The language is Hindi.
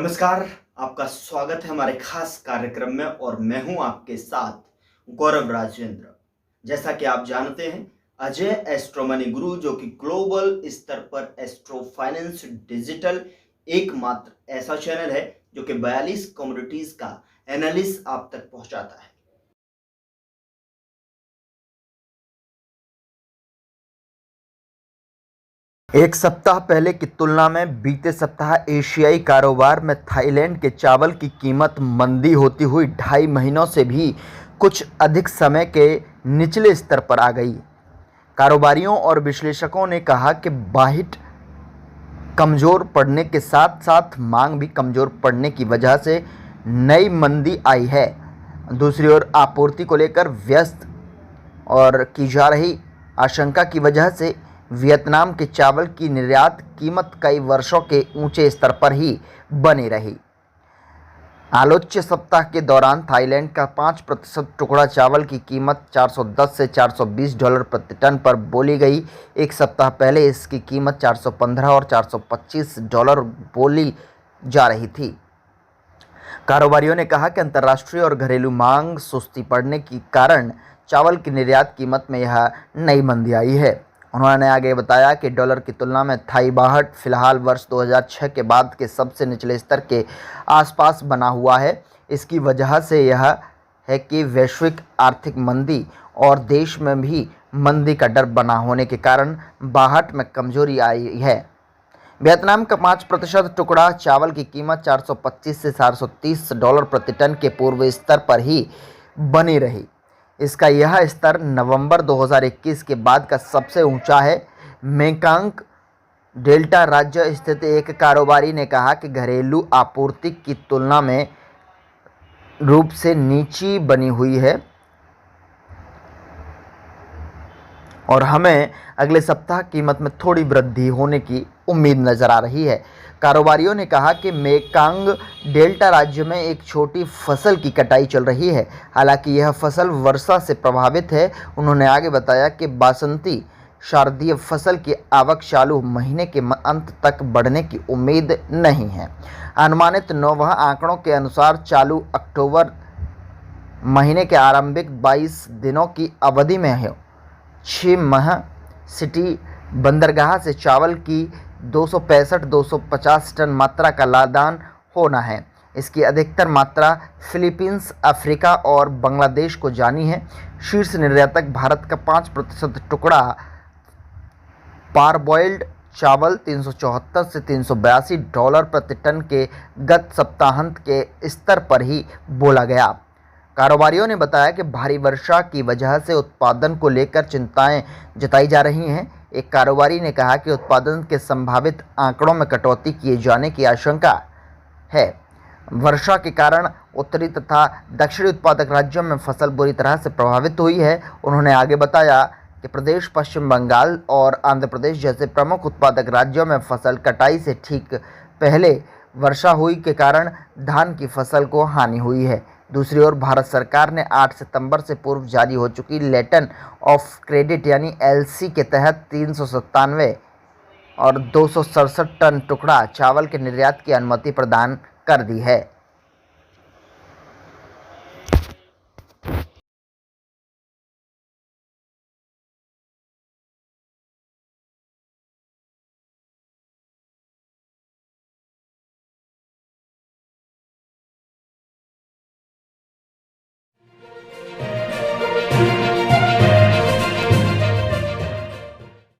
नमस्कार, आपका स्वागत है हमारे खास कार्यक्रम में और मैं हूं आपके साथ गौरव राजेंद्र। जैसा कि आप जानते हैं, अजय एस्ट्रो मनी गुरु जो कि ग्लोबल स्तर पर एस्ट्रो फाइनेंस डिजिटल एकमात्र ऐसा चैनल है जो कि 42 कमोडिटीज का एनालिसिस आप तक पहुंचाता है। एक सप्ताह पहले की तुलना में बीते सप्ताह एशियाई कारोबार में थाईलैंड के चावल की कीमत मंदी होती हुई 2.5 महीनों से भी कुछ अधिक समय के निचले स्तर पर आ गई। कारोबारियों और विश्लेषकों ने कहा कि बाहित कमज़ोर पड़ने के साथ साथ मांग भी कमज़ोर पड़ने की वजह से नई मंदी आई है। दूसरी ओर आपूर्ति को लेकर व्यस्त और की जा रही आशंका की वजह से वियतनाम के चावल की निर्यात कीमत कई वर्षों के ऊंचे स्तर पर ही बनी रही। आलोच्य सप्ताह के दौरान थाईलैंड का 5% टुकड़ा चावल की कीमत $410 से $420 प्रति टन पर बोली गई। एक सप्ताह पहले इसकी कीमत $415 और $425 बोली जा रही थी। कारोबारियों ने कहा कि अंतर्राष्ट्रीय और घरेलू मांग सुस्ती पड़ने के कारण चावल की निर्यात कीमत में यह नई मंदी आई है। उन्होंने आगे बताया कि डॉलर की तुलना में थाई बाहट फिलहाल वर्ष 2006 के बाद के सबसे निचले स्तर के आसपास बना हुआ है। इसकी वजह से यह है कि वैश्विक आर्थिक मंदी और देश में भी मंदी का डर बना होने के कारण बाहट में कमजोरी आई है। वियतनाम का 5% टुकड़ा चावल की कीमत $425 से $430 प्रति टन के पूर्व स्तर पर ही बनी रही। इसका यह स्तर नवंबर 2021 के बाद का सबसे ऊंचा है। मेकांग डेल्टा राज्य स्थित एक कारोबारी ने कहा कि घरेलू आपूर्ति की तुलना में रूप से नीची बनी हुई है और हमें अगले सप्ताह कीमत में थोड़ी वृद्धि होने की उम्मीद नजर आ रही है। कारोबारियों ने कहा कि मेकांग डेल्टा राज्य में एक छोटी फसल की कटाई चल रही है, हालांकि यह फसल वर्षा से प्रभावित है। उन्होंने आगे बताया कि बासंती शारदीय फसल की आवक चालू महीने के अंत तक बढ़ने की उम्मीद नहीं है। अनुमानित नौवह आंकड़ों के अनुसार चालू अक्टूबर महीने के आरंभिक 22 दिनों की अवधि में है 6 माह सिटी बंदरगाह से चावल की 265-250 टन मात्रा का लादान होना है। इसकी अधिकतर मात्रा फिलीपींस, अफ्रीका और बांग्लादेश को जानी है। शीर्ष निर्यातक भारत का 5% टुकड़ा पारबॉइल्ड चावल $374 से $382 प्रति टन के गत सप्ताहांत के स्तर पर ही बोला गया। कारोबारियों ने बताया कि भारी वर्षा की वजह से उत्पादन को लेकर चिंताएं जताई जा रही हैं। एक कारोबारी ने कहा कि उत्पादन के संभावित आंकड़ों में कटौती किए जाने की आशंका है। वर्षा के कारण उत्तरी तथा दक्षिणी उत्पादक राज्यों में फसल बुरी तरह से प्रभावित हुई है। उन्होंने आगे बताया कि प्रदेश, पश्चिम बंगाल और आंध्र प्रदेश जैसे प्रमुख उत्पादक राज्यों में फसल कटाई से ठीक पहले वर्षा हुई के कारण धान की फसल को हानि हुई है। दूसरी ओर भारत सरकार ने 8 सितंबर से पूर्व जारी हो चुकी लेटर ऑफ क्रेडिट यानी एलसी के तहत 397 और 267 टन टुकड़ा चावल के निर्यात की अनुमति प्रदान कर दी है।